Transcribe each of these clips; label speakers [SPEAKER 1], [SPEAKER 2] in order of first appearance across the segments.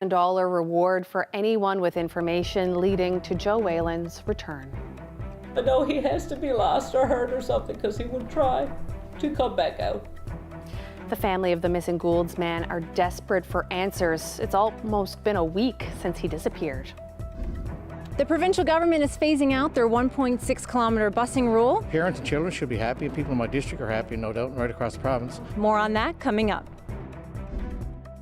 [SPEAKER 1] $1,000 reward for anyone with information leading to Joe Whalen's return.
[SPEAKER 2] I know he has to be lost or hurt or something because he would try to come back out.
[SPEAKER 1] The family of the missing Goulds man are desperate for answers. It's almost been a week since he disappeared.
[SPEAKER 3] The provincial government is phasing out their 1.6-kilometre busing rule.
[SPEAKER 4] Parents and children should be happy, and people in my district are happy, no doubt, right across the province.
[SPEAKER 3] More on that coming up.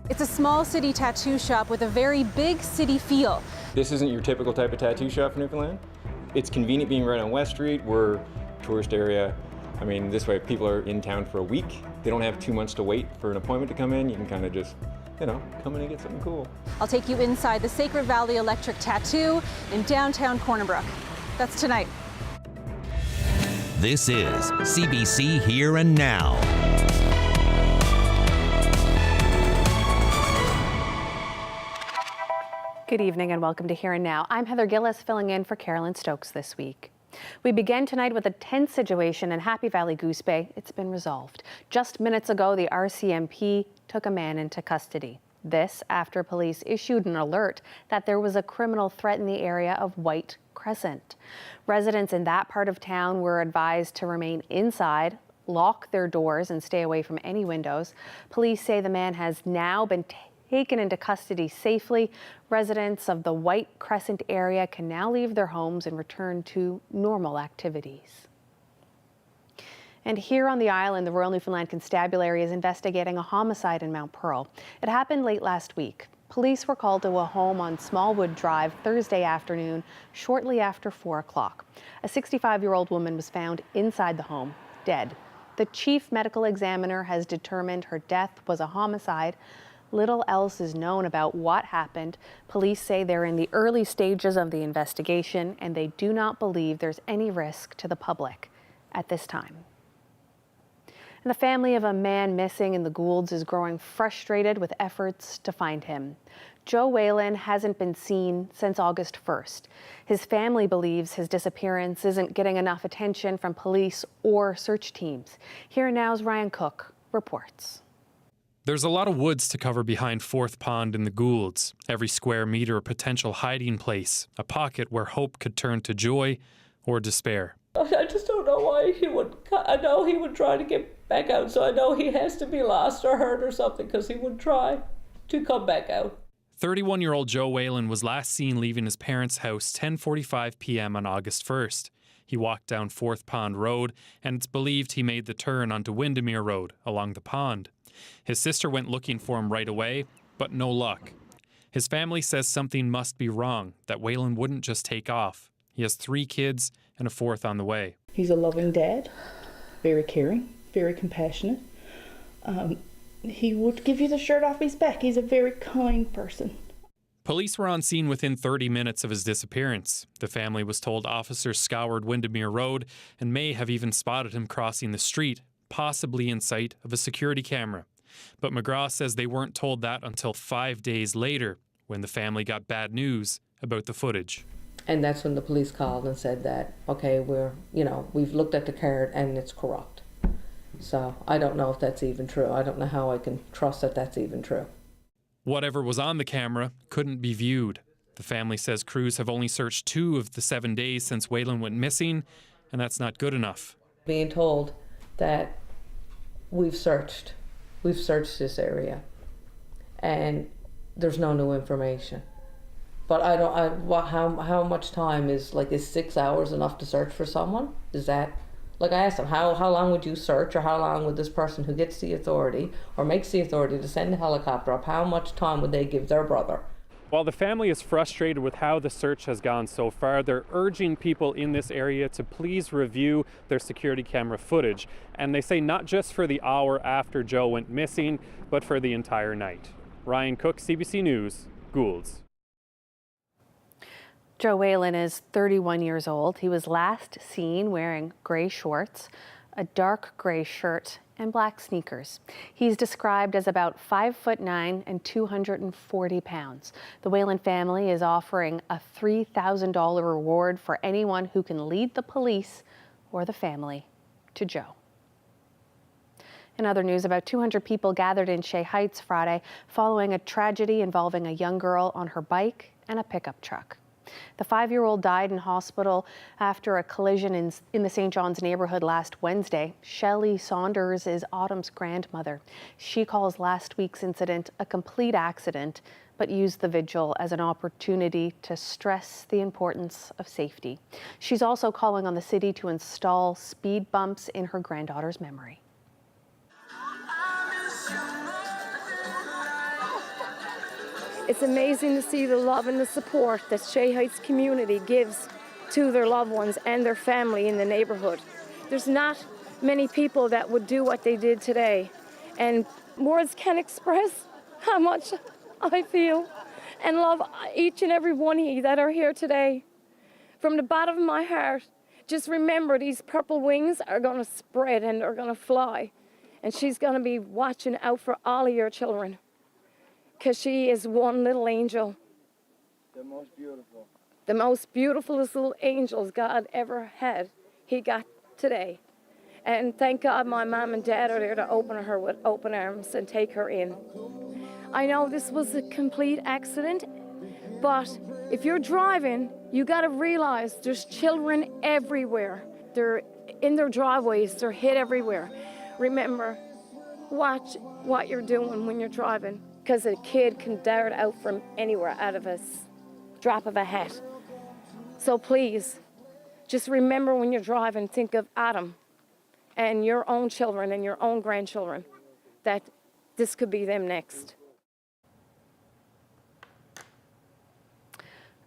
[SPEAKER 3] It's a small city tattoo shop with a very big city feel.
[SPEAKER 5] This isn't your typical type of tattoo shop for Newfoundland. It's convenient being right on West Street. We're a tourist area. I mean, this way people are in town for a week. They don't have 2 months to wait for an appointment to come in. You can kind of just, come in and get something cool.
[SPEAKER 3] I'll take you inside the Sacred Valley Electric Tattoo in downtown Corner Brook. That's tonight.
[SPEAKER 6] This is CBC Here and Now.
[SPEAKER 1] Good evening and welcome to Here and Now. I'm Heather Gillis, filling in for Carolyn Stokes this week. We begin tonight with a tense situation in Happy Valley Goose Bay. It's been resolved. Just minutes ago, the RCMP took a man into custody. This after police issued an alert that there was a criminal threat in the area of White Crescent. Residents in that part of town were advised to remain inside, lock their doors, and stay away from any windows. Police say the man has now been taken into custody safely. Residents of the White Crescent area can now leave their homes and return to normal activities. And here on the island, the Royal Newfoundland Constabulary is investigating a homicide in Mount Pearl. It happened late last week. Police were called to a home on Smallwood Drive Thursday afternoon, shortly after 4 o'clock. A 65-year-old woman was found inside the home, dead. The chief medical examiner has determined her death was a homicide. Little else is known about what happened. Police say they're in the early stages of the investigation and they do not believe there's any risk to the public at this time. And the family of a man missing in the Goulds is growing frustrated with efforts to find him. Joe Whalen hasn't been seen since August 1st. His family believes his disappearance isn't getting enough attention from police or search teams. Here Now's Ryan Cook reports.
[SPEAKER 7] There's a lot of woods to cover behind Fourth Pond in the Goulds. Every square meter a potential hiding place, a pocket where hope could turn to joy or despair.
[SPEAKER 2] I just don't know why he would. I know he would try to get back out, so I know he has to be lost or hurt or something because he would try to come back out.
[SPEAKER 7] 31-year-old Joe Whalen was last seen leaving his parents' house 10:45 p.m. on August 1st. He walked down Fourth Pond Road, and it's believed he made the turn onto Windermere Road along the pond. His sister went looking for him right away, but no luck. His family says something must be wrong, that Whalen wouldn't just take off. He has 3 kids and a 4th on the way.
[SPEAKER 8] He's a loving dad, very caring, very compassionate. He would give you the shirt off his back. He's a very kind person.
[SPEAKER 7] Police were on scene within 30 minutes of his disappearance. The family was told officers scoured Windermere Road and may have even spotted him crossing the street, possibly in sight of a security camera. But McGraw says they weren't told that until 5 days later, when the family got bad news about the footage.
[SPEAKER 2] And that's when the police called and said that, okay, we've looked at the card and it's corrupt. So I don't know if that's even true. I don't know how I can trust that that's even true.
[SPEAKER 7] Whatever was on the camera couldn't be viewed. The family says crews have only searched 2 of the 7 days since Whalen went missing, and that's not good enough.
[SPEAKER 2] Being told that we've searched this area and there's no new information. But how much time is 6 hours enough to search for someone? Is that, I asked them, how long would you search, or how long would this person who gets the authority or makes the authority to send a helicopter up, how much time would they give their brother?
[SPEAKER 7] While the family is frustrated with how the search has gone so far, they're urging people in this area to please review their security camera footage. And they say not just for the hour after Joe went missing, but for the entire night. Ryan Cook, CBC News, Goulds.
[SPEAKER 1] Joe Whalen is 31 years old. He was last seen wearing gray shorts, a dark gray shirt, and black sneakers. He's described as about 5'9" and 240 pounds. The Whalen family is offering a $3,000 reward for anyone who can lead the police or the family to Joe. In other news, about 200 people gathered in Shea Heights Friday following a tragedy involving a young girl on her bike and a pickup truck. The 5-year-old died in hospital after a collision in the St. John's neighborhood last Wednesday. Shelley Saunders is Autumn's grandmother. She calls last week's incident a complete accident, but used the vigil as an opportunity to stress the importance of safety. She's also calling on the city to install speed bumps in her granddaughter's memory.
[SPEAKER 9] It's amazing to see the love and the support that Shea Heights community gives to their loved ones and their family in the neighborhood. There's not many people that would do what they did today, and words can't express how much I feel and love each and every one of you that are here today. From the bottom of my heart, just remember these purple wings are going to spread and are going to fly, and she's going to be watching out for all of your children. Because she is one little angel.
[SPEAKER 10] The most beautiful.
[SPEAKER 9] The most beautifulest little angels God ever had, he got today. And thank God my mom and dad are there to open her with open arms and take her in. I know this was a complete accident, but if you're driving, you got to realize there's children everywhere. They're in their driveways, they're hit everywhere. Remember, watch what you're doing when you're driving, because a kid can dart out from anywhere out of a drop of a hat. So please, just remember when you're driving, think of Adam and your own children and your own grandchildren, that this could be them next.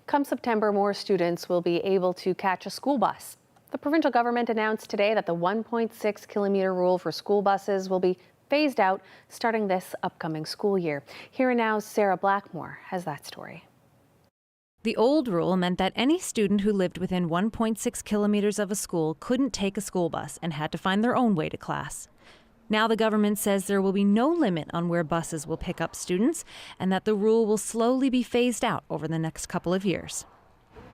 [SPEAKER 1] Come September, more students will be able to catch a school bus. The provincial government announced today that the 1.6-kilometre rule for school buses will be phased out starting this upcoming school year. Here and Now's Sarah Blackmore has that story.
[SPEAKER 3] The old rule meant that any student who lived within 1.6 kilometers of a school couldn't take a school bus and had to find their own way to class. Now the government says there will be no limit on where buses will pick up students and that the rule will slowly be phased out over the next couple of years.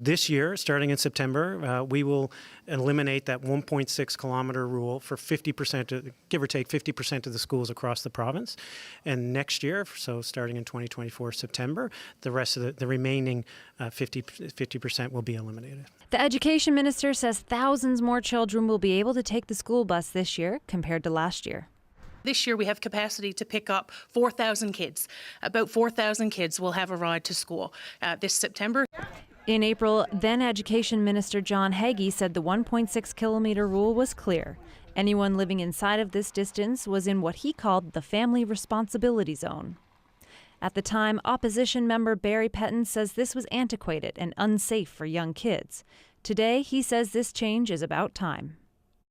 [SPEAKER 11] This year, starting in September, we will eliminate that 1.6 kilometre rule for 50%, give or take 50% of the schools across the province. And next year, so starting in 2024 September, the rest of the remaining 50% will be eliminated.
[SPEAKER 3] The education minister says thousands more children will be able to take the school bus this year compared to last year.
[SPEAKER 12] This year we have capacity to pick up 4,000 kids. About 4,000 kids will have a ride to school this September.
[SPEAKER 3] In April, then Education Minister John Haggie said the 1.6 kilometre rule was clear. Anyone living inside of this distance was in what he called the family responsibility zone. At the time, opposition member Barry Petton says this was antiquated and unsafe for young kids. Today, he says this change is about time.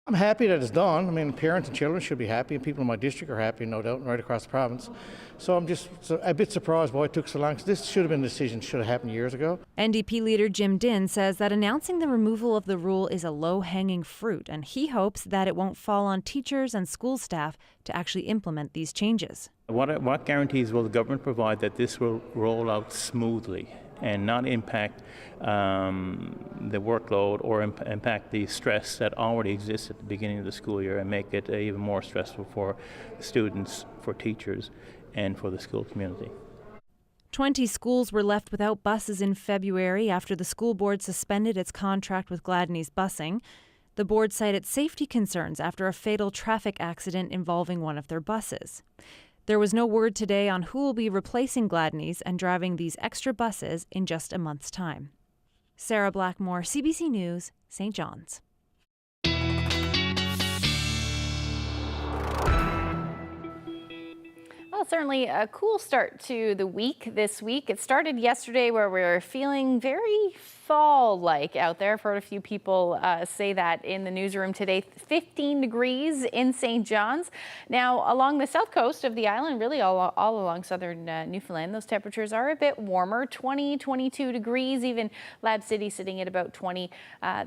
[SPEAKER 4] I'm happy that it's done. I mean, parents and children should be happy, and people in my district are happy, no doubt, and right across the province. So I'm just a bit surprised why it took so long, because this should have been a decision, should have happened years ago.
[SPEAKER 3] NDP leader Jim Dinn says that announcing the removal of the rule is a low-hanging fruit, and he hopes that it won't fall on teachers and school staff to actually implement these changes.
[SPEAKER 13] What guarantees will the government provide that this will roll out smoothly and not impact the workload or impact the stress that already exists at the beginning of the school year and make it even more stressful for students, for teachers, and for the school community.
[SPEAKER 3] 20 schools were left without buses in February after the school board suspended its contract with Gladney's Busing. The board cited safety concerns after a fatal traffic accident involving one of their buses. There was no word today on who will be replacing Gladney's and driving these extra buses in just a month's time. Sarah Blackmore, CBC News, St. John's.
[SPEAKER 14] Well, certainly a cool start to the week this week. It started yesterday where we were feeling very fall-like out there. I've heard a few people say that in the newsroom today. 15 degrees in St. John's. Now, along the south coast of the island, really all along southern Newfoundland, those temperatures are a bit warmer, 20, 22 degrees, even Lab City sitting at about 20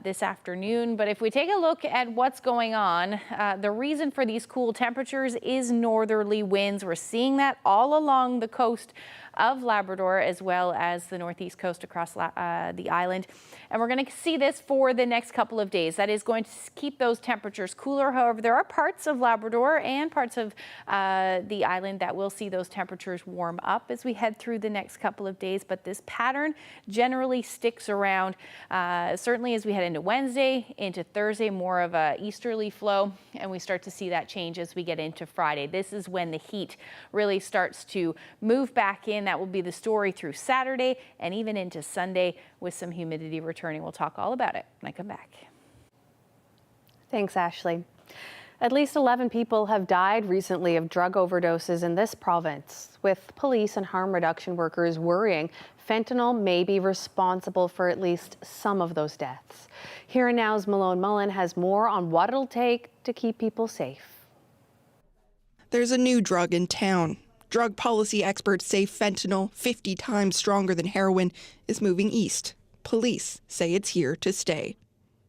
[SPEAKER 14] this afternoon. But if we take a look at what's going on, the reason for these cool temperatures is northerly winds. We're seeing that all along the coast of Labrador as well as the northeast coast across the island. And we're going to see this for the next couple of days. That is going to keep those temperatures cooler. However, there are parts of Labrador and parts of the island that will see those temperatures warm up as we head through the next couple of days. But this pattern generally sticks around, certainly as we head into Wednesday, into Thursday, more of a easterly flow, and we start to see that change as we get into Friday. This is when the heat really starts to move back in. That will be the story through Saturday and even into Sunday with some humidity returning. We'll talk all about it when I come back.
[SPEAKER 1] Thanks, Ashley. At least 11 people have died recently of drug overdoses in this province, with police and harm reduction workers worrying fentanyl may be responsible for at least some of those deaths. Here and Now's Malone Mullen has more on what it'll take to keep people safe.
[SPEAKER 15] There's a new drug in town. Drug policy experts say fentanyl, 50 times stronger than heroin, is moving east. Police say it's here to stay.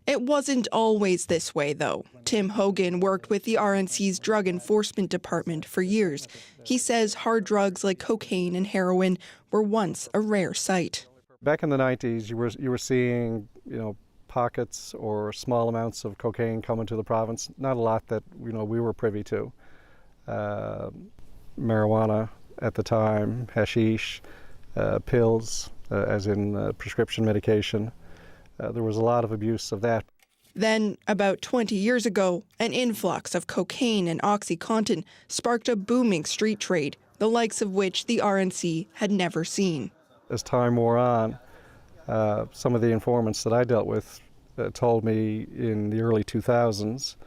[SPEAKER 15] It wasn't always this way, though. Tim Hogan worked with the RNC's Drug Enforcement Department for years. He says hard drugs like cocaine and heroin were once a rare sight.
[SPEAKER 16] Back in the 90s, you were seeing, pockets or small amounts of cocaine coming to the province. Not a lot that we were privy to. Marijuana at the time, hashish, pills, as in prescription medication. There was a lot of abuse of that.
[SPEAKER 15] Then, about 20 years ago, an influx of cocaine and OxyContin sparked a booming street trade, the likes of which the RNC had never seen.
[SPEAKER 16] As time wore on, some of the informants that I dealt with told me in the early 2000s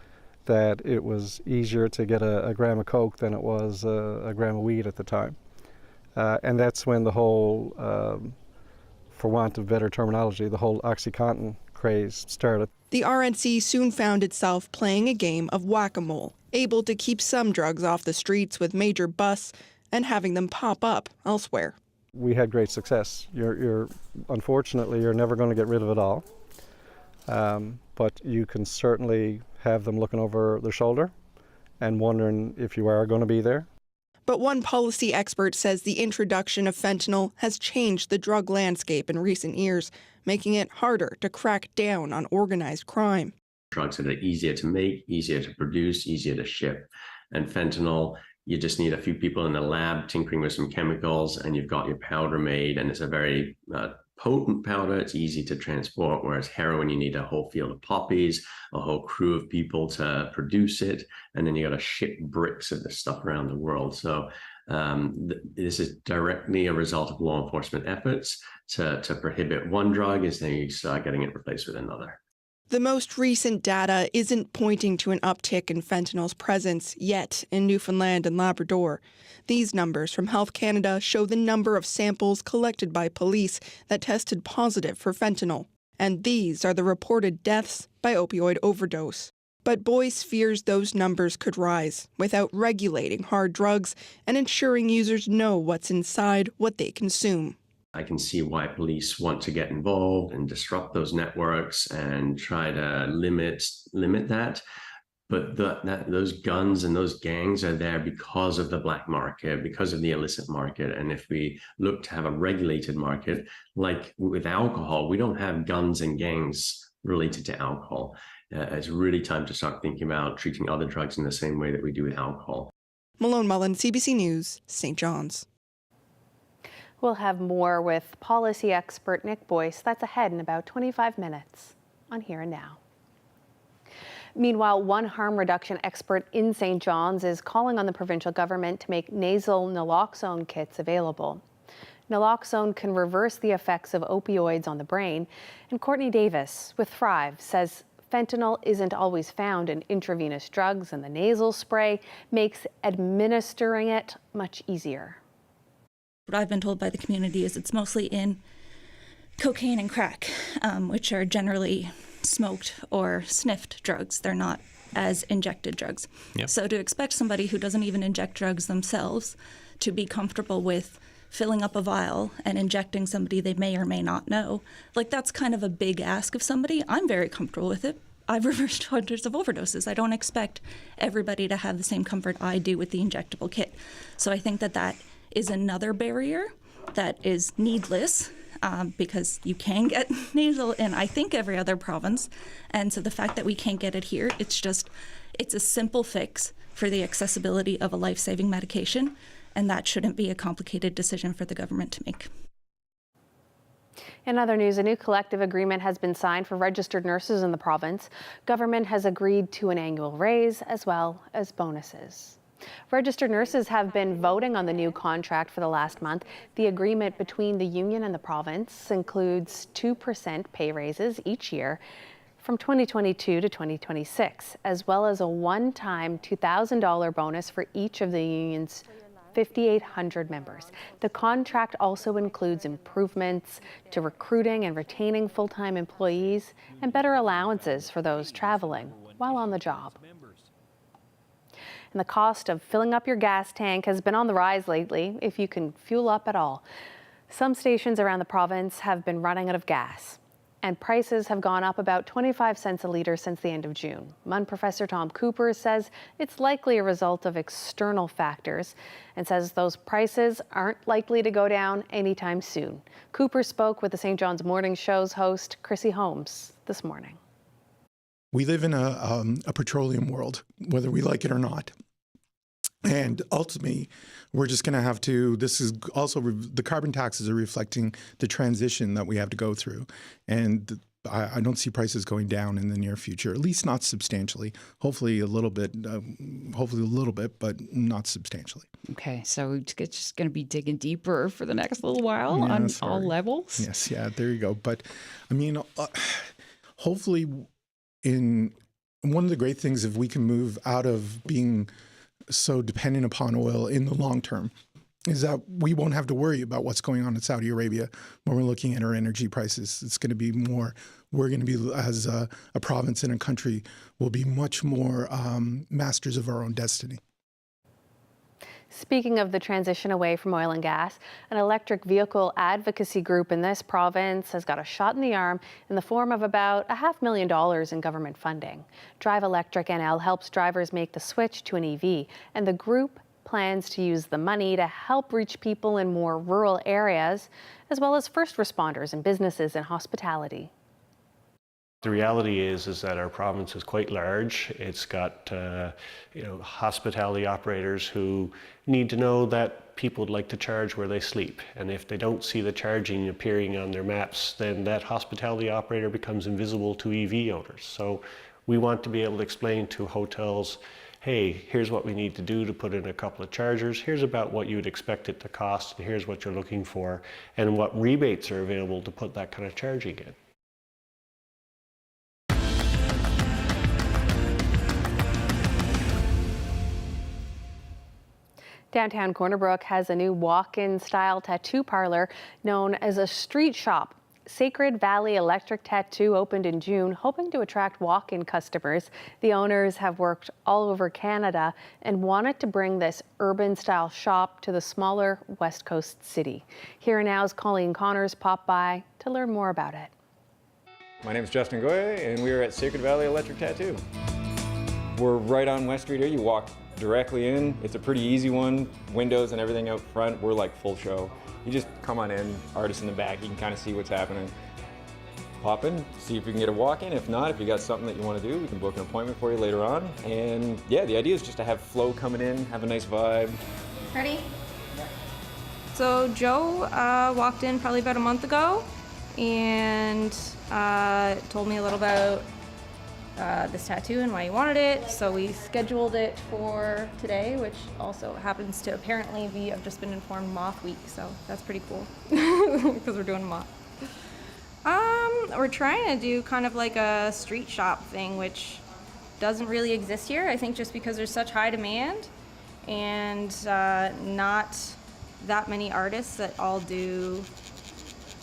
[SPEAKER 16] that it was easier to get a gram of coke than it was a gram of weed at the time. And that's when the whole, for want of better terminology, the whole OxyContin craze started.
[SPEAKER 15] The RNC soon found itself playing a game of whack-a-mole, able to keep some drugs off the streets with major busts and having them pop up elsewhere.
[SPEAKER 16] We had great success. Unfortunately, you're never going to get rid of it all, but you can certainly have them looking over their shoulder and wondering if you are going to be there.
[SPEAKER 15] But one policy expert says the introduction of fentanyl has changed the drug landscape in recent years, making it harder to crack down on organized crime.
[SPEAKER 17] Drugs that are easier to make, easier to produce, easier to ship. And fentanyl, you just need a few people in the lab tinkering with some chemicals and you've got your powder made, and it's a very potent powder. It's easy to transport, whereas heroin, you need a whole field of poppies, a whole crew of people to produce it, and then you got to ship bricks of this stuff around the world. So this is directly a result of law enforcement efforts to prohibit one drug, is then you start getting it replaced with another.
[SPEAKER 15] The most recent data isn't pointing to an uptick in fentanyl's presence yet in Newfoundland and Labrador. These numbers from Health Canada show the number of samples collected by police that tested positive for fentanyl. And these are the reported deaths by opioid overdose. But Boyce fears those numbers could rise without regulating hard drugs and ensuring users know what's inside what they consume.
[SPEAKER 17] I can see why police want to get involved and disrupt those networks and try to limit that. But those guns and those gangs are there because of the black market, because of the illicit market. And if we look to have a regulated market, like with alcohol, we don't have guns and gangs related to alcohol. It's really time to start thinking about treating other drugs in the same way that we do with alcohol.
[SPEAKER 15] Malone Mullen, CBC News, St. John's.
[SPEAKER 1] We'll have more with policy expert Nick Boyce. That's ahead in about 25 minutes on Here and Now. Meanwhile, one harm reduction expert in St. John's is calling on the provincial government to make nasal naloxone kits available. Naloxone can reverse the effects of opioids on the brain, and Courtney Davis with Thrive says fentanyl isn't always found in intravenous drugs, and the nasal spray makes administering it much easier.
[SPEAKER 18] What I've been told by the community is it's mostly in cocaine and crack, which are generally smoked or sniffed drugs. They're not as injected drugs. Yep. So to expect somebody who doesn't even inject drugs themselves to be comfortable with filling up a vial and injecting somebody they may or may not know, that's kind of a big ask of somebody. I'm very comfortable with it. I've reversed hundreds of overdoses. I don't expect everybody to have the same comfort I do with the injectable kit. So I think that is another barrier that is needless. Because you can get nasal in, I think, every other province. And so the fact that we can't get it here, it's a simple fix for the accessibility of a life-saving medication, and that shouldn't be a complicated decision for the government to make.
[SPEAKER 1] In other news, a new collective agreement has been signed for registered nurses in the province. Government has agreed to an annual raise as well as bonuses. Registered nurses have been voting on the new contract for the last month. The agreement between the union and the province includes 2% pay raises each year from 2022 to 2026, as well as a one-time $2,000 bonus for each of the union's 5,800 members. The contract also includes improvements to recruiting and retaining full-time employees and better allowances for those traveling while on the job. And the cost of filling up your gas tank has been on the rise lately, if you can fuel up at all. Some stations around the province have been running out of gas, and prices have gone up about 25 cents a litre since the end of June. MUN Professor Tom Cooper says it's likely a result of external factors and says those prices aren't likely to go down anytime soon. Cooper spoke with the St. John's Morning Show's host, Chrissy Holmes, this morning.
[SPEAKER 19] We live in a petroleum world, whether we like it or not. And ultimately, we're just going to have to, this is also, the carbon taxes are reflecting the transition that we have to go through. And I don't see prices going down in the near future, at least not substantially. Hopefully a little bit, but not substantially.
[SPEAKER 20] Okay, so it's just going to be digging deeper for the next little while on all levels?
[SPEAKER 19] Yes, yeah, there you go. But I mean, hopefully in one of the great things, if we can move out of being so dependent upon oil in the long term, is that we won't have to worry about what's going on in Saudi Arabia when we're looking at our energy prices. It's going to be more, we're going to be, as a province and a country, will be much more masters of our own destiny.
[SPEAKER 1] Speaking of the transition away from oil and gas, an electric vehicle advocacy group in this province has got a shot in the arm in the form of about $500,000 in government funding. Drive Electric NL helps drivers make the switch to an EV, and the group plans to use the money to help reach people in more rural areas, as well as first responders and businesses in hospitality.
[SPEAKER 21] The reality is that our province is quite large. It's got hospitality operators who need to know that people would like to charge where they sleep, and if they don't see the charging appearing on their maps, then that hospitality operator becomes invisible to EV owners. So we want to be able to explain to hotels, hey, here's what we need to do to put in a couple of chargers, here's about what you would expect it to cost, and here's what you're looking for, and what rebates are available to put that kind of charging in.
[SPEAKER 1] Downtown Corner Brook has a new walk-in style tattoo parlor known as a street shop. Sacred Valley Electric Tattoo opened in June, hoping to attract walk-in customers. The owners have worked all over Canada and wanted to bring this urban-style shop to the smaller West Coast city. Here Now's Colleen Connors popped by to learn more about it.
[SPEAKER 5] My name is Justin Goya, and we are at Sacred Valley Electric Tattoo. We're right on West Street here. You walk directly in. It's a pretty easy one. Windows and everything out front. We're like full show. You just come on in, artist in the back, you can kind of see what's happening. Pop in, see if you can get a walk-in. If not, if you got something that you want to do, we can book an appointment for you later on. And yeah, the idea is just to have flow coming in, have a nice vibe.
[SPEAKER 22] Ready? So Joe walked in probably about a month ago and told me a little about this tattoo and why he wanted it. So we scheduled it for today, which also happens to apparently be, I've just been informed, Moth Week. So that's pretty cool because we're doing moth. We're trying to do kind of like a street shop thing, which doesn't really exist here. I think just because there's such high demand and not that many artists that all do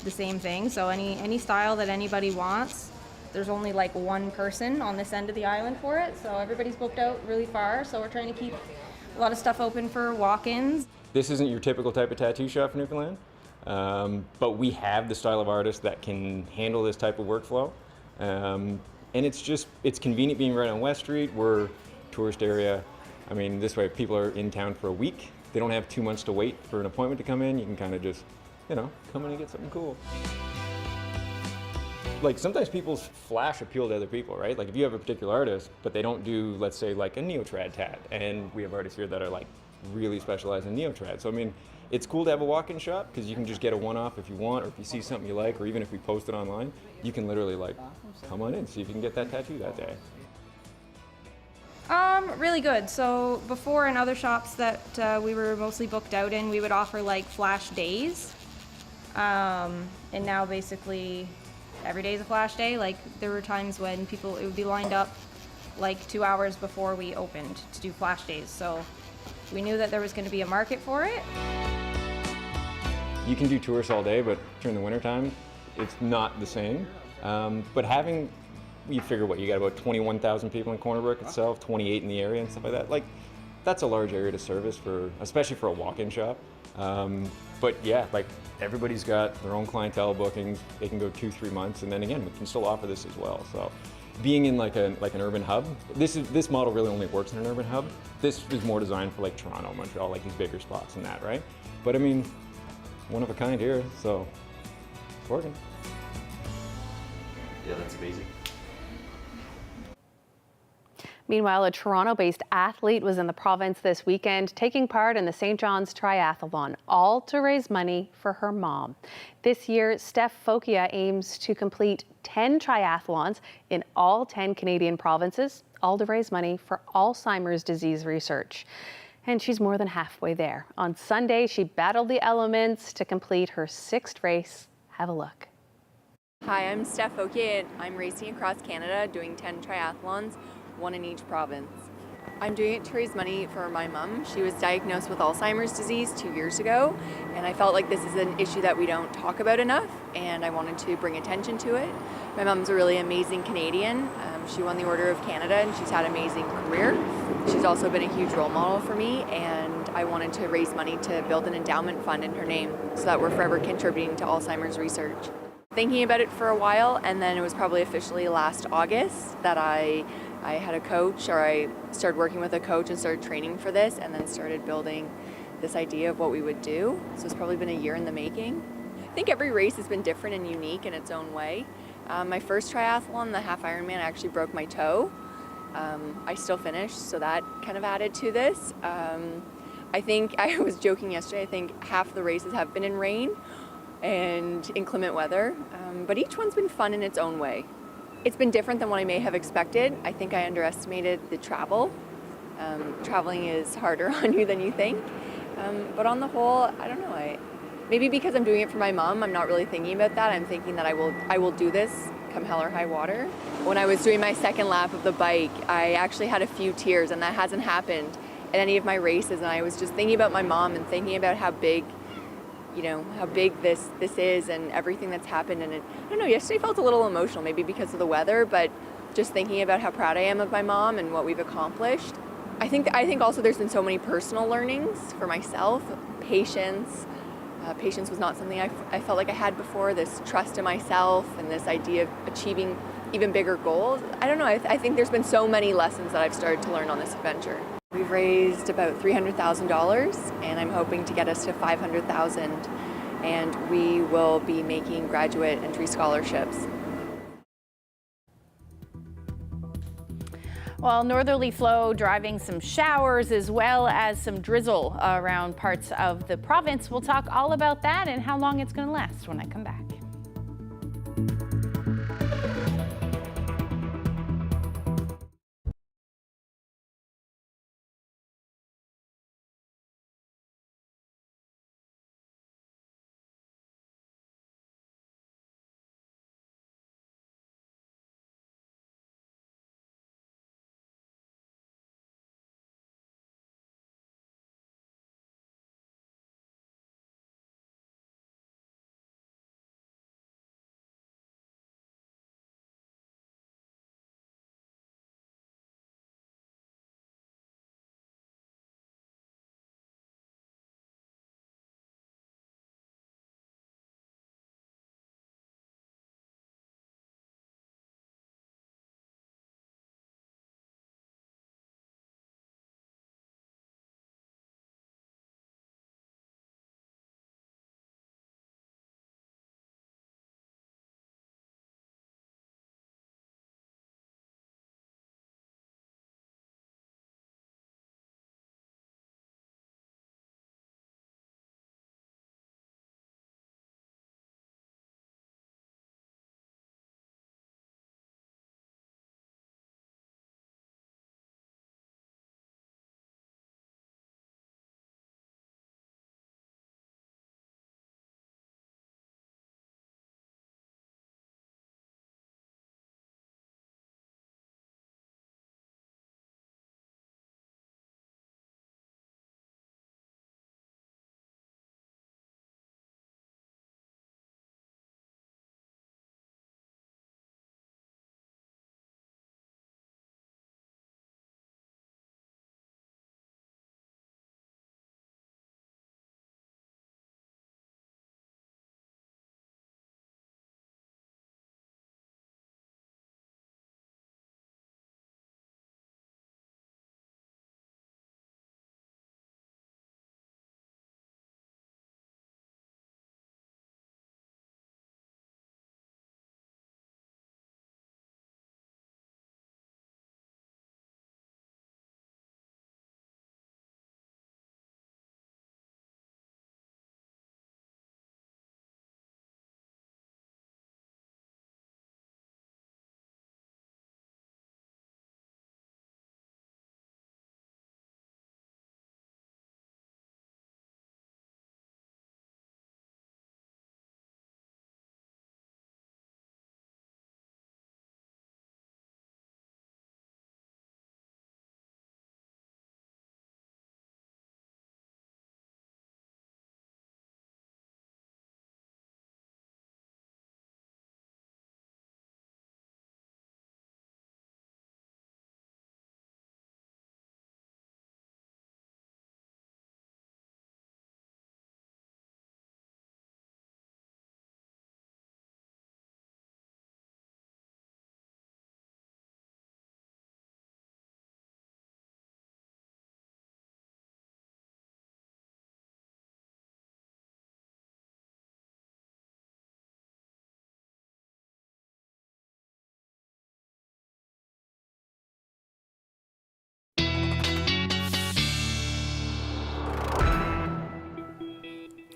[SPEAKER 22] the same thing. So any style that anybody wants, there's only like one person on this end of the island for it. So everybody's booked out really far. So we're trying to keep a lot of stuff open for walk-ins.
[SPEAKER 5] This isn't your typical type of tattoo shop in Newfoundland, but we have the style of artists that can handle this type of workflow. And it's convenient being right on West Street. We're a tourist area. I mean, this way, if people are in town for a week, they don't have 2 months to wait for an appointment to come in. You can kind of just you know, come in and get something cool. Like sometimes people's flash appeal to other people, right? Like if you have a particular artist, but they don't do, let's say, like a neo-trad tat, and we have artists here that are like really specialized in neo-trad. So I mean, it's cool to have a walk-in shop because you can just get a one-off if you want, or if you see something you like, or even if we post it online, you can literally like come on in, see if you can get that tattoo that day.
[SPEAKER 22] Really good. So before in other shops that we were mostly booked out in, we would offer like flash days. And now basically every day is a flash day. Like there were times when it would be lined up like 2 hours before we opened to do flash days. So we knew that there was going to be a market for it.
[SPEAKER 5] You can do tourists all day, but during the wintertime, it's not the same. But having, you figure what, you got about 21,000 people in Corner Brook itself, 28 in the area and stuff like that. Like, that's a large area to service for, especially for a walk-in shop. But yeah, like everybody's got their own clientele bookings. They can go 2-3 months, and then again, we can still offer this as well. So, being in like an urban hub, this model really only works in an urban hub. This is more designed for like Toronto, Montreal, like these bigger spots and that, right? But I mean, one of a kind here, so it's working.
[SPEAKER 6] Yeah, that's amazing.
[SPEAKER 1] Meanwhile, a Toronto-based athlete was in the province this weekend taking part in the St. John's Triathlon, all to raise money for her mom. This year, Steph Fokia aims to complete 10 triathlons in all 10 Canadian provinces, all to raise money for Alzheimer's disease research. And she's more than halfway there. On Sunday, she battled the elements to complete her 6th race. Have a look.
[SPEAKER 8] Hi, I'm Steph Fokia, and I'm racing across Canada doing 10 triathlons, 1 in each province. I'm doing it to raise money for my mom. She was diagnosed with Alzheimer's disease 2 years ago, and I felt like this is an issue that we don't talk about enough, and I wanted to bring attention to it. My mom's a really amazing Canadian. She won the Order of Canada, and she's had an amazing career. She's also been a huge role model for me, and I wanted to raise money to build an endowment fund in her name so that we're forever contributing to Alzheimer's research. Thinking about it for a while, and then it was probably officially last August that I had a coach, or I started working with a coach and started training for this, and then started building this idea of what we would do. So it's probably been a year in the making. I think every race has been different and unique in its own way. My first triathlon, the half Ironman, I actually broke my toe. I still finished, so that kind of added to this. I think, I was joking yesterday, I think half the races have been in rain and inclement weather, but each one's been fun in its own way. It's been different than what I may have expected. I think I underestimated the travel. Traveling is harder on you than you think. But on the whole, I don't know. Maybe because I'm doing it for my mom, I'm not really thinking about that. I'm thinking that I will do this come hell or high water. When I was doing my second lap of the bike, I actually had a few tears, and that hasn't happened at any of my races. And I was just thinking about my mom and thinking about how big, how big this is and everything that's happened. And I don't know, yesterday felt a little emotional, maybe because of the weather, but just thinking about how proud I am of my mom and what we've accomplished. I think also there's been so many personal learnings for myself. Patience. Patience was not something I felt like I had before. This trust in myself and this idea of achieving even bigger goals. I don't know, I think there's been so many lessons that I've started to learn on this adventure. We've raised about $300,000, and I'm hoping to get us to $500,000, and we will be making graduate entry scholarships.
[SPEAKER 14] Well, northerly flow driving some showers as well as some drizzle around parts of the province. We'll talk all about that and how long it's going to last when I come back.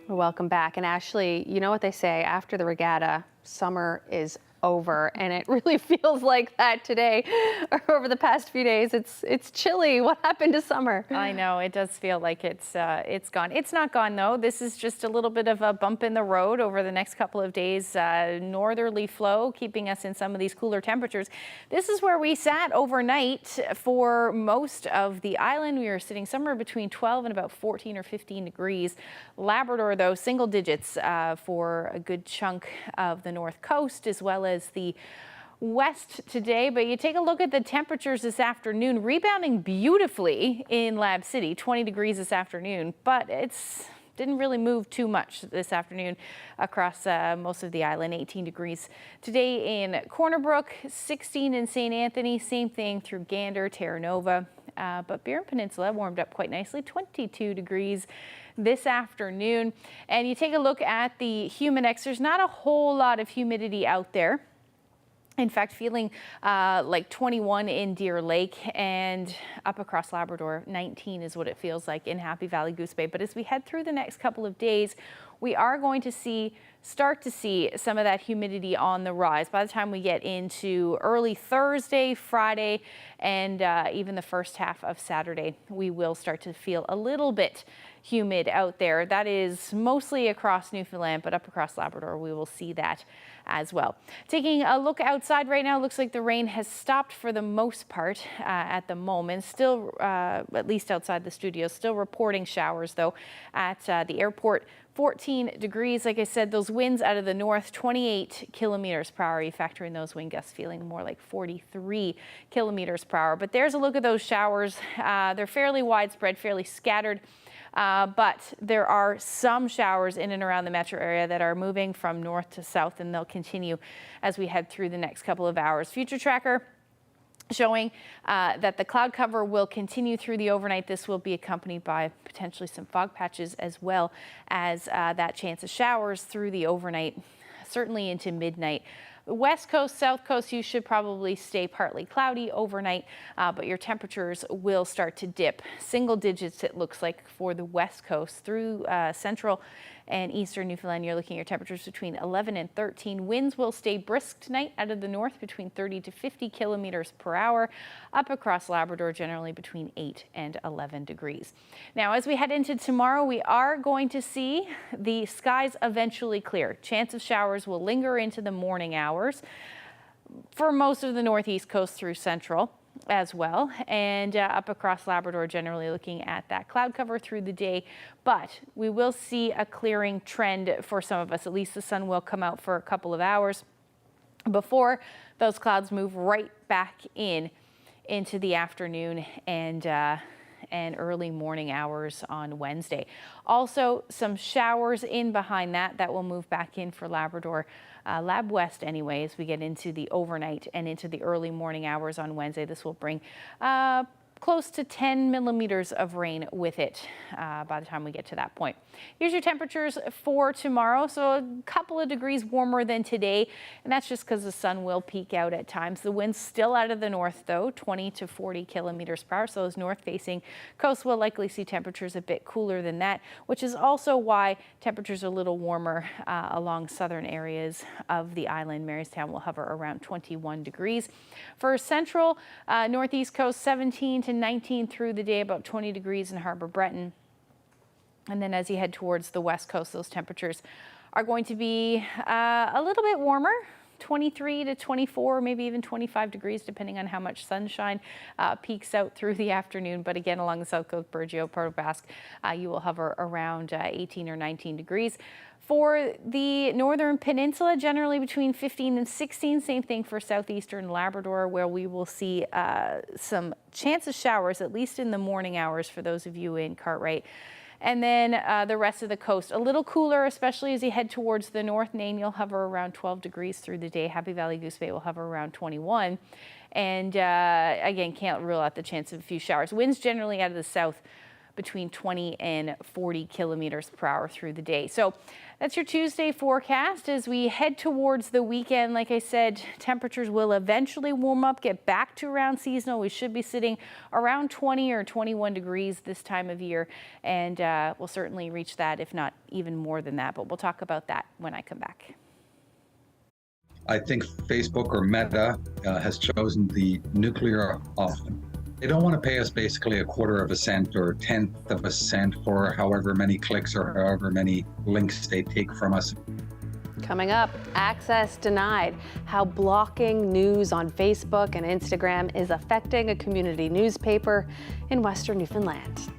[SPEAKER 1] Welcome back. And Ashley, you know what they say, after the regatta, summer is over, and it really feels like that today or over the past few days. It's chilly. What happened to summer?
[SPEAKER 14] I know, it does feel like it's gone. It's not gone though. This is just a little bit of a bump in the road over the next couple of days. Northerly flow keeping us in some of these cooler temperatures. This is where we sat overnight for most of the island. We were sitting somewhere between 12 and about 14 or 15 degrees. Labrador though, single digits for a good chunk of the north coast, as well as the west today. But you take a look at the temperatures this afternoon, rebounding beautifully in Lab City, 20 degrees this afternoon, but it's didn't really move too much this afternoon across most of the island. 18 degrees today in Corner Brook, 16 in St. Anthony, same thing through Gander, Terra Nova. But Burin Peninsula warmed up quite nicely, 22 degrees this afternoon. And you take a look at the Humidex, there's not a whole lot of humidity out there. In fact, feeling like 21 in Deer Lake, and up across Labrador, 19 is what it feels like in Happy Valley Goose Bay. But as we head through the next couple of days, we are going to start to see some of that humidity on the rise. By the time we get into early Thursday, Friday, and even the first half of Saturday, we will start to feel a little bit humid out there. That is mostly across Newfoundland, but up across Labrador, we will see that as well. Taking a look outside right now, looks like the rain has stopped for the most part at the moment. Still, at least outside the studio, still reporting showers though at the airport. 14 degrees. Like I said, those winds out of the north, 28 kilometers per hour. You factor in those wind gusts, feeling more like 43 kilometers per hour. But there's a look at those showers. They're fairly widespread, fairly scattered. But there are some showers in and around the metro area that are moving from north to south, and they'll continue as we head through the next couple of hours. Future tracker showing that the cloud cover will continue through the overnight. This will be accompanied by potentially some fog patches, as well as that chance of showers through the overnight, certainly into midnight. West coast, south coast, you should probably stay partly cloudy overnight, but your temperatures will start to dip. Single digits, it looks like, for the west coast through central and eastern Newfoundland. You're looking at your temperatures between 11 and 13. Winds will stay brisk tonight out of the north between 30 to 50 kilometers per hour. Up across Labrador, generally between 8 and 11 degrees. Now, as we head into tomorrow, we are going to see the skies eventually clear. Chance of showers will linger into the morning hours for most of the northeast coast through central as well, and up across Labrador, generally looking at that cloud cover through the day. But we will see a clearing trend for some of us. At least the sun will come out for a couple of hours before those clouds move right back into the afternoon and early morning hours on Wednesday. Also, some showers in behind that will move back in for Labrador. Lab West anyway, as we get into the overnight and into the early morning hours on Wednesday. This will bring close to 10 millimeters of rain with it by the time we get to that point. Here's your temperatures for tomorrow. So a couple of degrees warmer than today, and that's just because the sun will peek out at times. The wind's still out of the north though, 20 to 40 kilometers per hour. So those north-facing coasts will likely see temperatures a bit cooler than that, which is also why temperatures are a little warmer along southern areas of the island. Marystown will hover around 21 degrees. For central northeast coast, 17 to 19 through the day, about 20 degrees in Harbour Breton. And then as you head towards the west coast, those temperatures are going to be a little bit warmer, 23 to 24, maybe even 25 degrees, depending on how much sunshine peeks out through the afternoon. But again, along the south coast, Burgeo, Port Basque, you will hover around 18 or 19 degrees. For the northern peninsula, generally between 15 and 16. Same thing for southeastern Labrador, where we will see some chance of showers, at least in the morning hours for those of you in Cartwright. And then the rest of the coast, a little cooler, especially as you head towards the north. Nain, you'll hover around 12 degrees through the day. Happy Valley Goose Bay will hover around 21. And again, can't rule out the chance of a few showers. Winds generally out of the south between 20 and 40 kilometers per hour through the day. So that's your Tuesday forecast. As we head towards the weekend, like I said, temperatures will eventually warm up, get back to around seasonal. We should be sitting around 20 or 21 degrees this time of year, and we'll certainly reach that, if not even more than that. But we'll talk about that when I come back.
[SPEAKER 2] I think Facebook or Meta has chosen the nuclear option. They don't want to pay us basically a quarter of a cent or 1/10 of a cent for however many clicks or however many links they take from us.
[SPEAKER 1] Coming up, access denied, how blocking news on Facebook and Instagram is affecting a community newspaper in Western Newfoundland.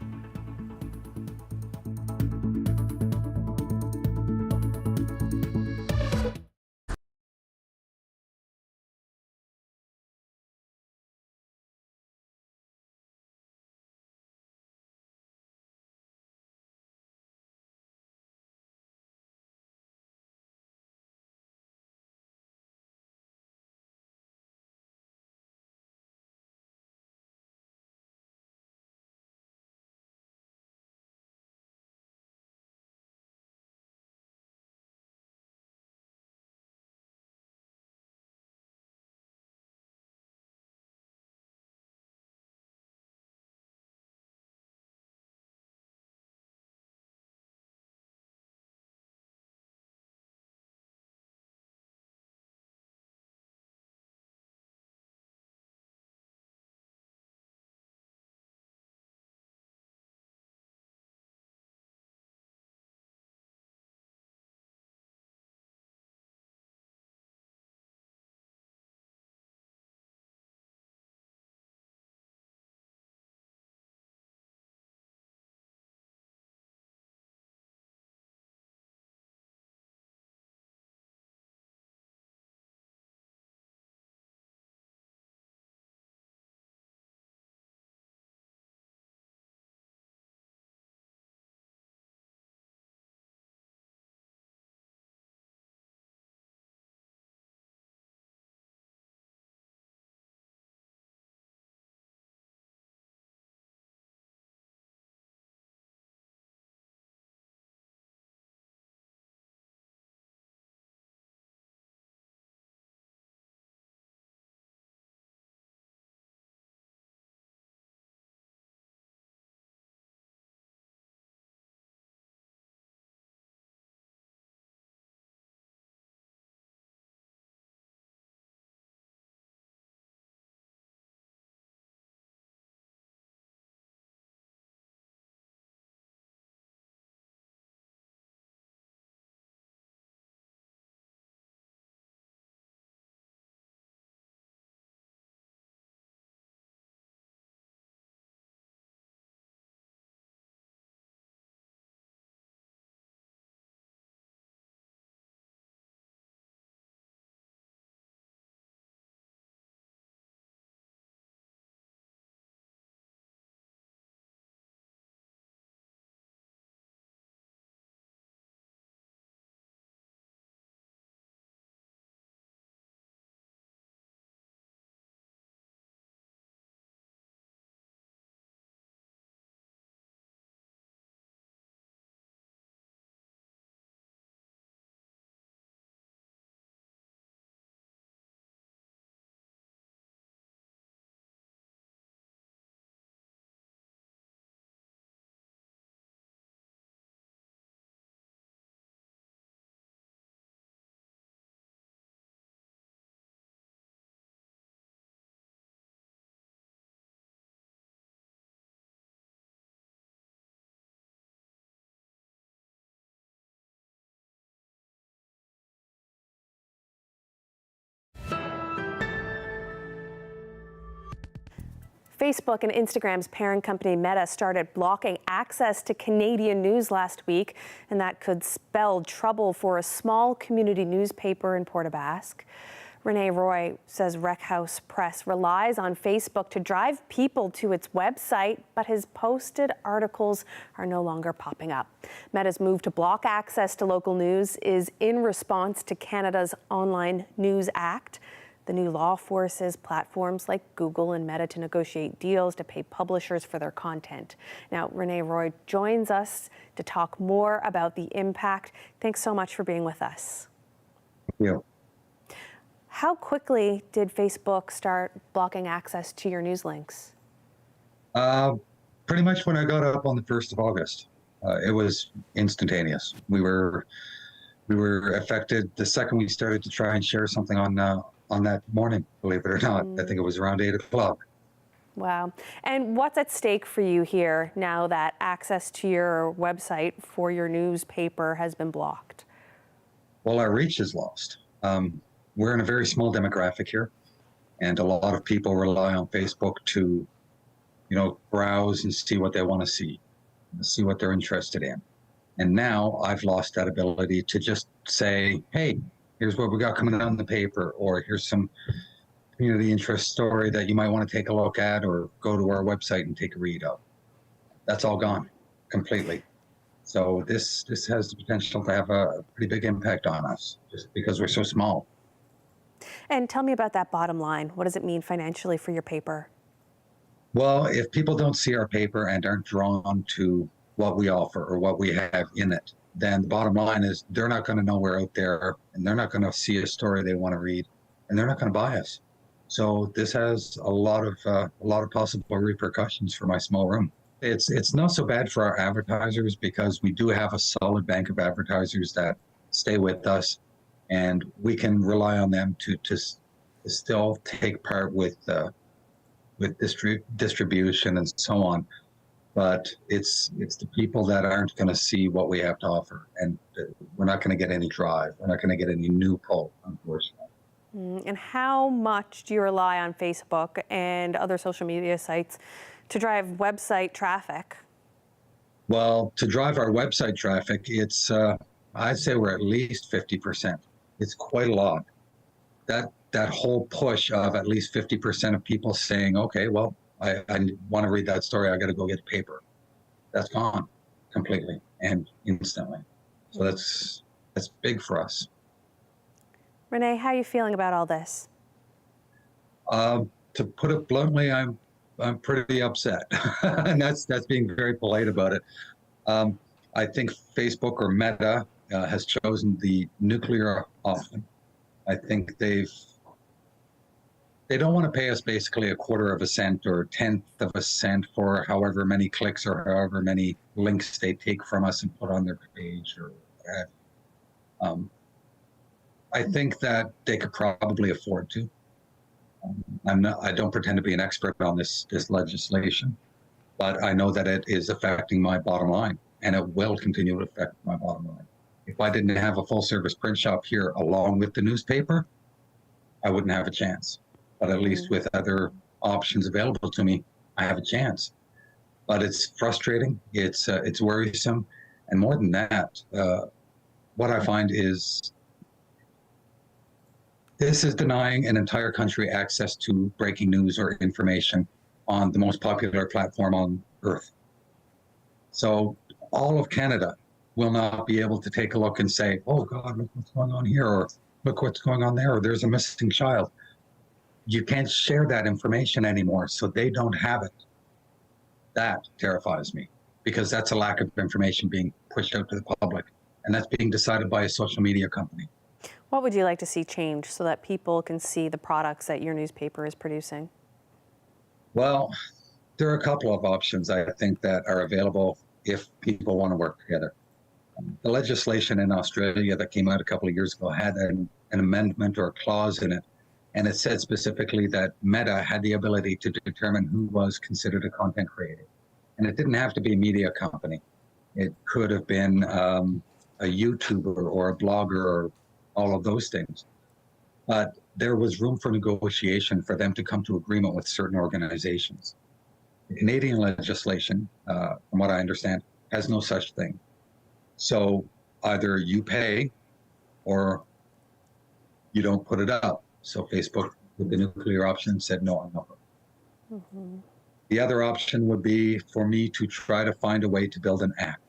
[SPEAKER 1] Facebook and Instagram's parent company Meta started blocking access to Canadian news last week, and that could spell trouble for a small community newspaper in Port aux Basques. Renee Roy says Wreckhouse Press relies on Facebook to drive people to its website, but his posted articles are no longer popping up. Meta's move to block access to local news is in response to Canada's Online News Act. The new law forces platforms like Google and Meta to negotiate deals to pay publishers for their content. Now, Renee Roy joins us to talk more about the impact. Thanks so much for being with us.
[SPEAKER 2] Thank you.
[SPEAKER 1] How quickly did Facebook start blocking access to your news links?
[SPEAKER 2] Pretty much when I got up on the 1st of August. It was instantaneous. We were affected the second we started to try and share something on that morning, believe it or not. I think it was around 8 o'clock.
[SPEAKER 1] Wow. And what's at stake for you here now that access to your website for your newspaper has been blocked?
[SPEAKER 2] Well, our reach is lost. We're in a very small demographic here, and a lot of people rely on Facebook to, browse and see what they want to see what they're interested in. And now I've lost that ability to just say, hey, here's what we got coming out in the paper, or here's some community interest story that you might want to take a look at, or go to our website and take a read of. That's all gone completely. So this has the potential to have a pretty big impact on us just because we're so small.
[SPEAKER 1] And tell me about that bottom line. What does it mean financially for your paper?
[SPEAKER 2] Well, if people don't see our paper and aren't drawn to what we offer or what we have in it, then the bottom line is they're not going to know we're out there, and they're not going to see a story they want to read, and they're not going to buy us. So this has a lot of possible repercussions for my small room. It's not so bad for our advertisers because we do have a solid bank of advertisers that stay with us, and we can rely on them to still take part with distribution and so on. But it's the people that aren't going to see what we have to offer, and we're not going to get any drive. We're not going to get any new pull, unfortunately.
[SPEAKER 1] And how much do you rely on Facebook and other social media sites to drive website traffic?
[SPEAKER 2] Well, to drive our website traffic, it's I'd say we're at least 50%. It's quite a lot. That whole push of at least 50% of people saying, okay, well, I want to read that story, I got to go get the paper. That's gone completely and instantly. So that's big for us.
[SPEAKER 1] Renee, how are you feeling about all this?
[SPEAKER 2] To put it bluntly, I'm pretty upset, and that's being very polite about it. I think Facebook or Meta has chosen the nuclear option. I think they don't want to pay us basically a quarter of a cent or 1/10 of a cent for however many clicks or however many links they take from us and put on their page or whatever. I think that they could probably afford to. I don't pretend to be an expert on this legislation, but I know that it is affecting my bottom line, and it will continue to affect my bottom line. If I didn't have a full service print shop here along with the newspaper, I wouldn't have a chance. But at least with other options available to me, I have a chance. But it's frustrating, it's worrisome, and more than that, what I find is this is denying an entire country access to breaking news or information on the most popular platform on earth. So all of Canada will not be able to take a look and say, oh God, look what's going on here, or look what's going on there, or there's a missing child. You can't share that information anymore, so they don't have it. That terrifies me, because that's a lack of information being pushed out to the public, and that's being decided by a social media company.
[SPEAKER 1] What would you like to see change so that people can see the products that your newspaper is producing?
[SPEAKER 2] Well, there are a couple of options I think that are available if people want to work together. The legislation in Australia that came out a couple of years ago had an amendment or a clause in it, and it said specifically that Meta had the ability to determine who was considered a content creator. And it didn't have to be a media company. It could have been a YouTuber or a blogger or all of those things. But there was room for negotiation for them to come to agreement with certain organizations. The Canadian legislation, from what I understand, has no such thing. So either you pay or you don't put it up. So Facebook, with the nuclear option, said, no, I'm not. The other option would be for me to try to find a way to build an app,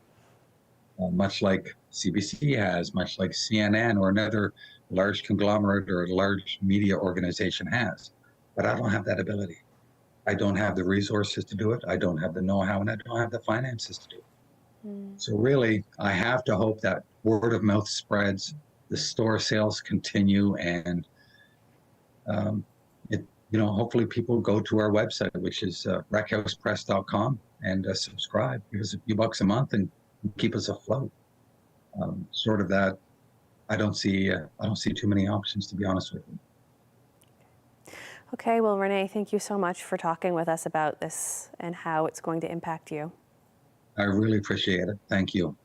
[SPEAKER 2] much like CBC has, much like CNN or another large conglomerate or a large media organization has. But I don't have that ability. I don't have the resources to do it. I don't have the know-how, and I don't have the finances to do it. So really, I have to hope that word of mouth spreads, the store sales continue, and hopefully people go to our website, which is wreckhousepress.com, and subscribe. Give us a few bucks a month and keep us afloat. Sort of that. I don't see too many options, to be honest with you.
[SPEAKER 1] Okay, well, Renee, thank you so much for talking with us about this and how it's going to impact you.
[SPEAKER 2] I really appreciate it. Thank you.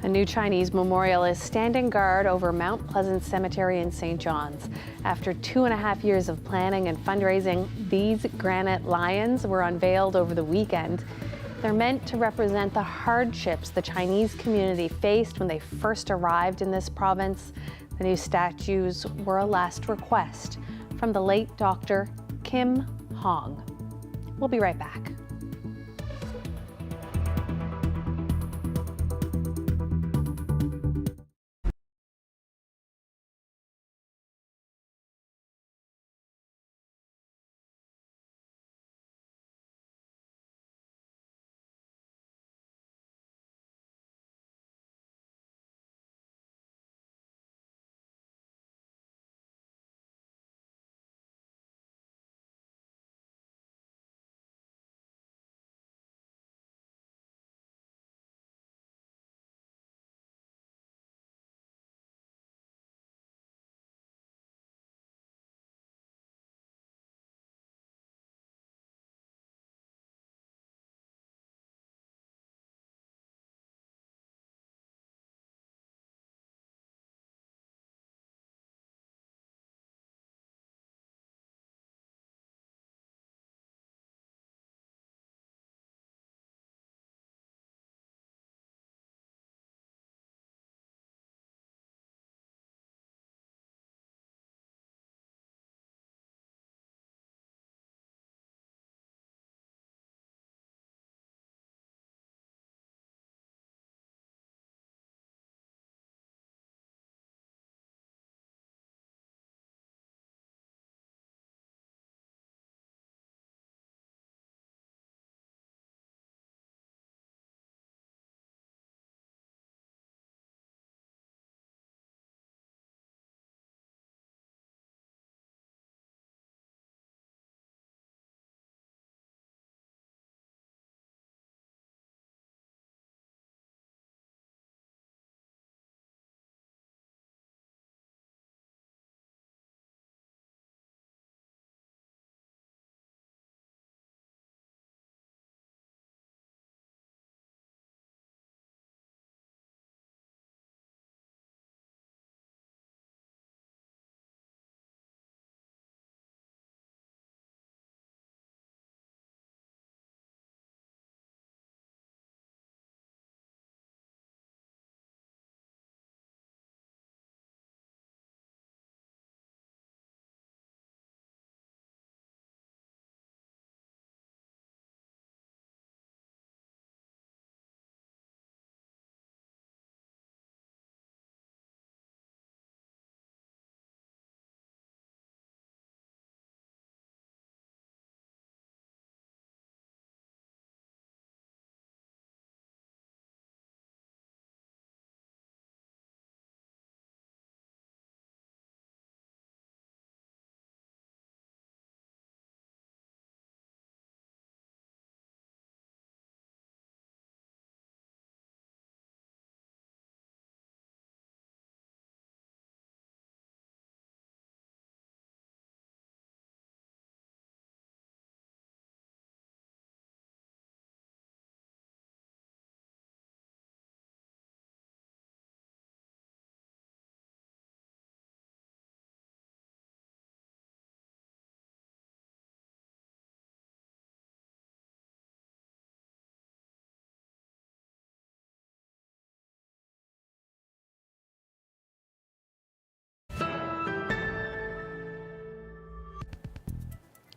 [SPEAKER 1] A new Chinese memorial is standing guard over Mount Pleasant Cemetery in St. John's. After 2.5 years of planning and fundraising, these granite lions were unveiled over the weekend. They're meant to represent the hardships the Chinese community faced when they first arrived in this province. The new statues were a last request from the late Dr. Kim Hong. We'll be right back.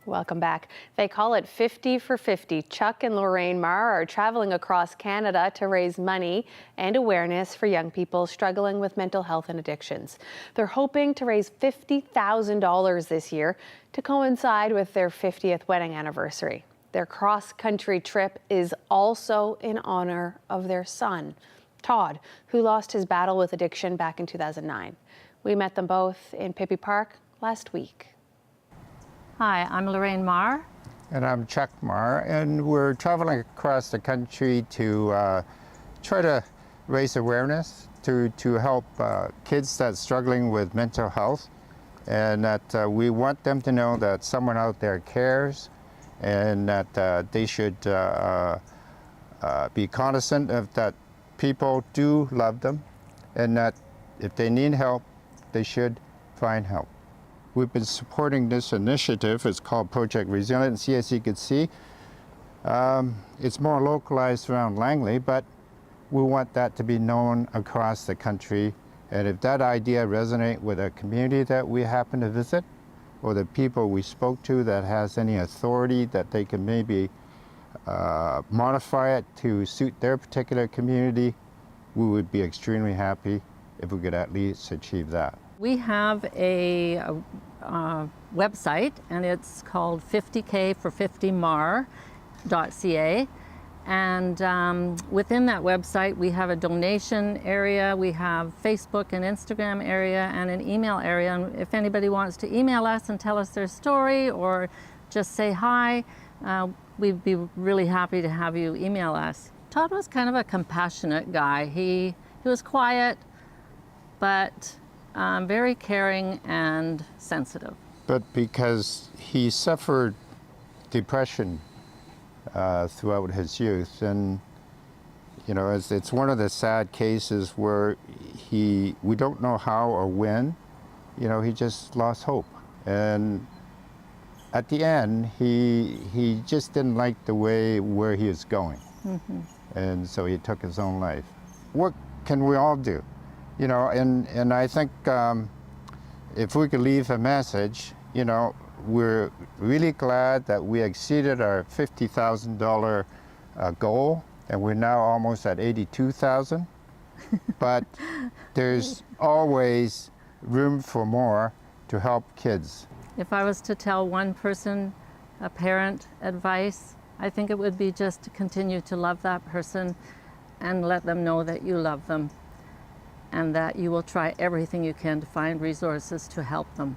[SPEAKER 1] Welcome back. They call it 50 for 50. Chuck and Lorraine Marr are traveling across Canada to raise money and awareness for young people struggling with mental health and addictions. They're hoping to raise $50,000 this year to coincide with their 50th wedding anniversary. Their cross-country trip is also in honor of their son, Todd, who lost his battle with addiction back in 2009. We met them both in Pippi Park last week.
[SPEAKER 6] Hi, I'm Lorraine Marr.
[SPEAKER 7] And I'm Chuck Marr, and we're traveling across the country to try to raise awareness to help kids that's struggling with mental health, and that we want them to know that someone out there cares, and that they should be cognizant of that people do love them, and that if they need help, they should find help. We've been supporting this initiative. It's called Project Resiliency, as you can see. It's more localized around Langley, but we want that to be known across the country. And if that idea resonates with a community that we happen to visit, or the people we spoke to that has any authority that they can maybe modify it to suit their particular community, we would be extremely happy if we could at least achieve that.
[SPEAKER 6] We have a website, and it's called 50kfor50mar.ca. And within that website, we have a donation area, we have Facebook and Instagram area, and an email area. And if anybody wants to email us and tell us their story or just say hi, we'd be really happy to have you email us. Todd was kind of a compassionate guy. He was quiet, but very caring and sensitive.
[SPEAKER 7] But because he suffered depression throughout his youth, and you know, it's one of the sad cases where we don't know how or when, you know, he just lost hope. And at the end, he just didn't like the way where he was going. Mm-hmm. And so he took his own life. What can we all do? You know, and I think if we could leave a message, you know, we're really glad that we exceeded our $50,000 goal, and we're now almost at $82,000. But there's always room for more to help kids.
[SPEAKER 6] If I was to tell one person, a parent, advice, I think it would be just to continue to love that person and let them know that you love them, and that you will try everything you can to find resources to help them.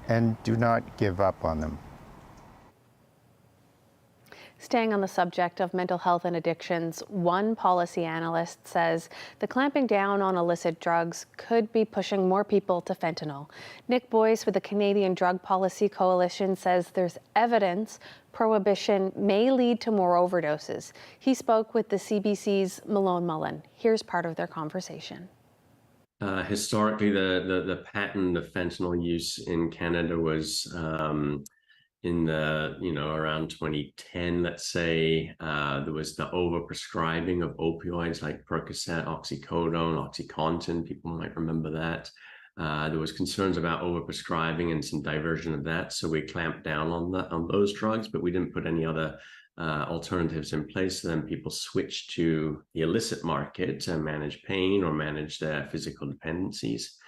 [SPEAKER 7] And do not give up on them.
[SPEAKER 1] Staying on the subject of mental health and addictions, one policy analyst says the clamping down on illicit drugs could be pushing more people to fentanyl. Nick Boyce with the Canadian Drug Policy Coalition says there's evidence prohibition may lead to more overdoses. He spoke with the CBC's Malone Mullen. Here's part of their conversation.
[SPEAKER 17] Historically, the pattern of fentanyl use in Canada was in the, around 2010, let's say. There was the overprescribing of opioids like Percocet, oxycodone, OxyContin. People might remember that. There was concerns about overprescribing and some diversion of that, so we clamped down on those drugs, but we didn't put any other alternatives in place. So then people switched to the illicit market to manage pain or manage their physical dependencies.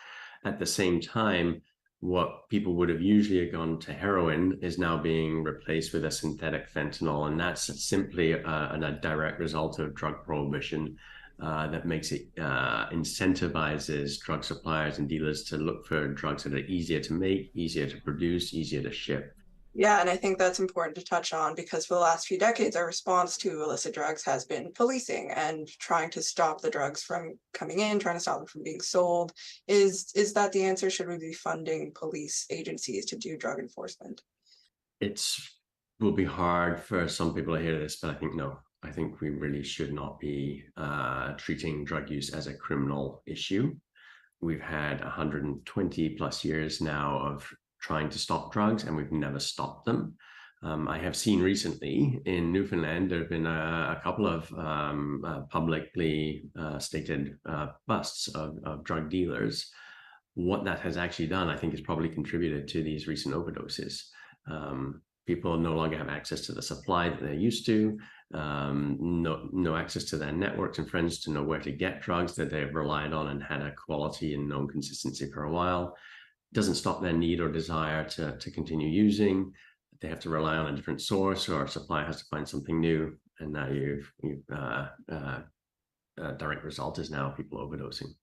[SPEAKER 17] At the same time, what people would have usually gone to heroin is now being replaced with a synthetic fentanyl, and that's simply a direct result of drug prohibition that makes it incentivizes drug suppliers and dealers to look for drugs that are easier to make, easier to produce, easier to ship.
[SPEAKER 15] Yeah, and I think that's important to touch on, because for the last few decades, our response to illicit drugs has been policing and trying to stop the drugs from coming in, trying to stop them from being sold. Is that the answer? Should we be funding police agencies to do drug enforcement?
[SPEAKER 17] It will be hard for some people to hear this, but I think no. I think we really should not be treating drug use as a criminal issue. We've had 120 plus years now of trying to stop drugs, and we've never stopped them. I have seen recently in Newfoundland, there have been a couple of publicly stated busts of drug dealers. What that has actually done, I think, has probably contributed to these recent overdoses. People no longer have access to the supply that they're used to, no access to their networks and friends to know where to get drugs that they've relied on and had a quality and known consistency for a while. It doesn't stop their need or desire to continue using. They have to rely on a different source, or our supplier has to find something new. And now direct result is now people overdosing.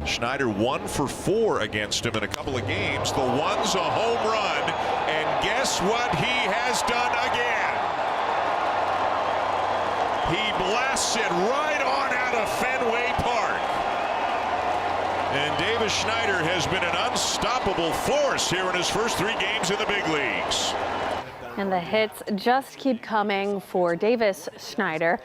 [SPEAKER 9] Schneider 1 for 4 against him in a couple of games. The one's a home run, and guess what he has done again? He blasts it right on out of Fenway Park. And Davis Schneider has been an unstoppable force here in his first 3 games in the big leagues.
[SPEAKER 1] And the hits just keep coming for Davis Schneider.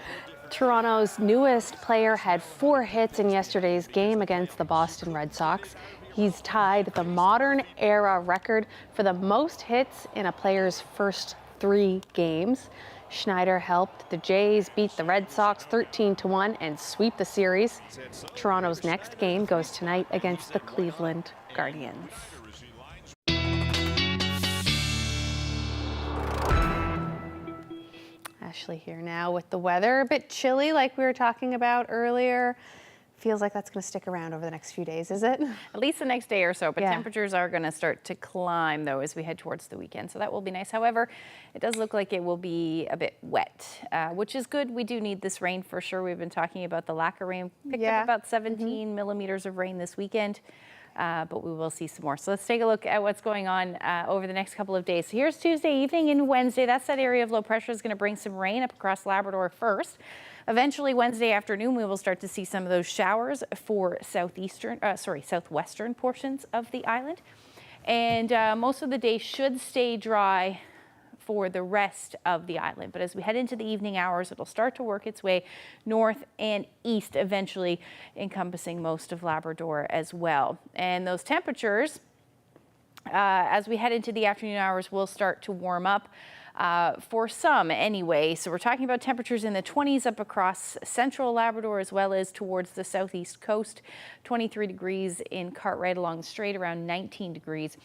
[SPEAKER 1] Toronto's newest player had 4 hits in yesterday's game against the Boston Red Sox. He's tied the modern era record for the most hits in a player's first 3 games. Schneider helped the Jays beat the Red Sox 13-1 and sweep the series. Toronto's next game goes tonight against the Cleveland Guardians. Ashley here now with the weather. A bit chilly like we were talking about earlier. Feels like that's going to stick around over the next few days, is it?
[SPEAKER 14] At least the next day or so, but
[SPEAKER 1] Yeah.
[SPEAKER 14] temperatures are going to start to climb though as we head towards the weekend, so that will be nice. However, it does look like it will be a bit wet, which is good. We do need this rain for sure. We've been talking about the lack of rain. Picked up about 17 millimeters of rain this weekend. But we will see some more. So let's take a look at what's going on over the next couple of days. So here's Tuesday evening and Wednesday. That's that area of low pressure is going to bring some rain up across Labrador first. Eventually Wednesday afternoon, we will start to see some of those showers for southwestern portions of the island. And most of the day should stay dry for the rest of the island. But as we head into the evening hours, it'll start to work its way north and east, eventually encompassing most of Labrador as well. And those temperatures, as we head into the afternoon hours, will start to warm up for some anyway. So we're talking about temperatures in the 20s up across central Labrador as well as towards the southeast coast. 23 degrees in Cartwright along the strait, around 19 degrees.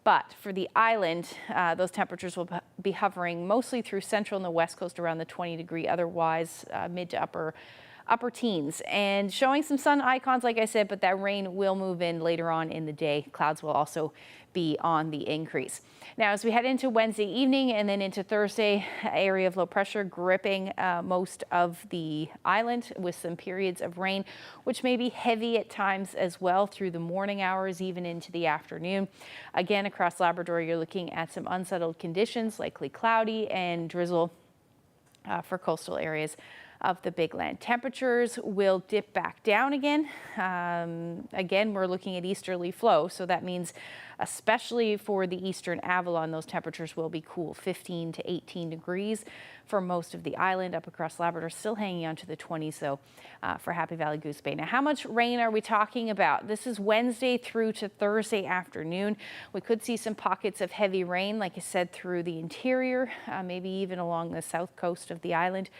[SPEAKER 14] But for the island, those temperatures will be hovering mostly through central and the west coast around the 20 degree, otherwise mid to upper teens. And showing some sun icons, like I said, but that rain will move in later on in the day. Clouds will also be on the increase. Now, as we head into Wednesday evening and then into Thursday, area of low pressure gripping most of the island with some periods of rain, which may be heavy at times as well through the morning hours, even into the afternoon. Again, across Labrador, you're looking at some unsettled conditions, likely cloudy and drizzle for coastal areas of the Big Land. Temperatures will dip back down again. Again, we're looking at easterly flow, so that means especially for the eastern Avalon, those temperatures will be cool, 15 to 18 degrees for most of the island. Up across Labrador, still hanging on to the 20s though for Happy Valley Goose Bay. Now, how much rain are we talking about? This is Wednesday through to Thursday afternoon. We could see some pockets of heavy rain, like I said, through the interior, maybe even along the south coast of the island.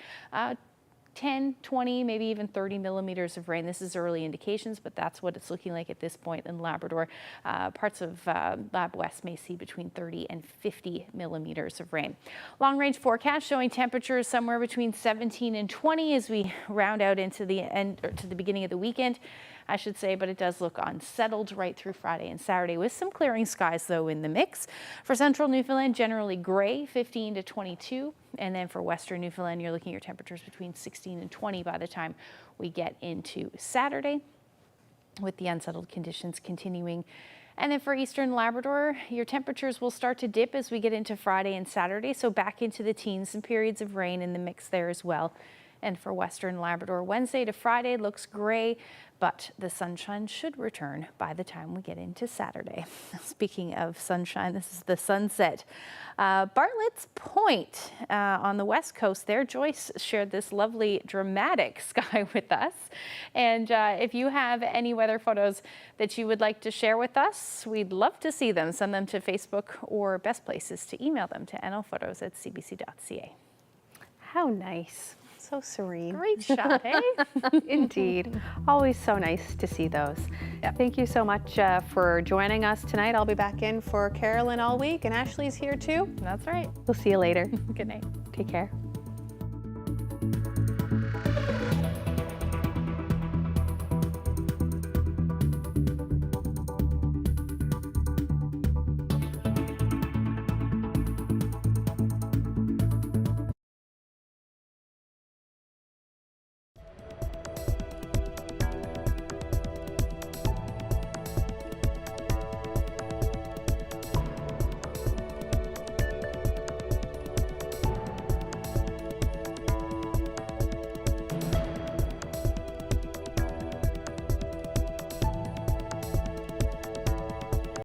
[SPEAKER 14] 10, 20, maybe even 30 millimeters of rain. This is early indications, but that's what it's looking like at this point in Labrador. Parts of Lab West may see between 30 and 50 millimeters of rain. Long range forecast showing temperatures somewhere between 17 and 20 as we round out into the end, or to the beginning of the weekend, I should say, but it does look unsettled right through Friday and Saturday with some clearing skies though in the mix. For central Newfoundland, generally gray, 15 to 22. And then for western Newfoundland, you're looking at your temperatures between 16 and 20 by the time we get into Saturday, with the unsettled conditions continuing. And then for eastern Labrador, your temperatures will start to dip as we get into Friday and Saturday. So back into the teens, some periods of rain in the mix there as well. And for western Labrador, Wednesday to Friday looks gray, but the sunshine should return by the time we get into Saturday. Speaking of sunshine, this is the sunset. Bartlett's Point on the west coast there. Joyce shared this lovely dramatic sky with us. And if you have any weather photos that you would like to share with us, we'd love to see them. Send them to Facebook, or best places to email them to nlphotos@cbc.ca.
[SPEAKER 1] How nice. So serene.
[SPEAKER 14] Great shot, eh?
[SPEAKER 1] Indeed. Always so nice to see those. Yeah. Thank you so much for joining us tonight. I'll be back in for Carolyn all week, and Ashley's here too.
[SPEAKER 14] That's right.
[SPEAKER 1] We'll see you later.
[SPEAKER 14] Good night.
[SPEAKER 1] Take care.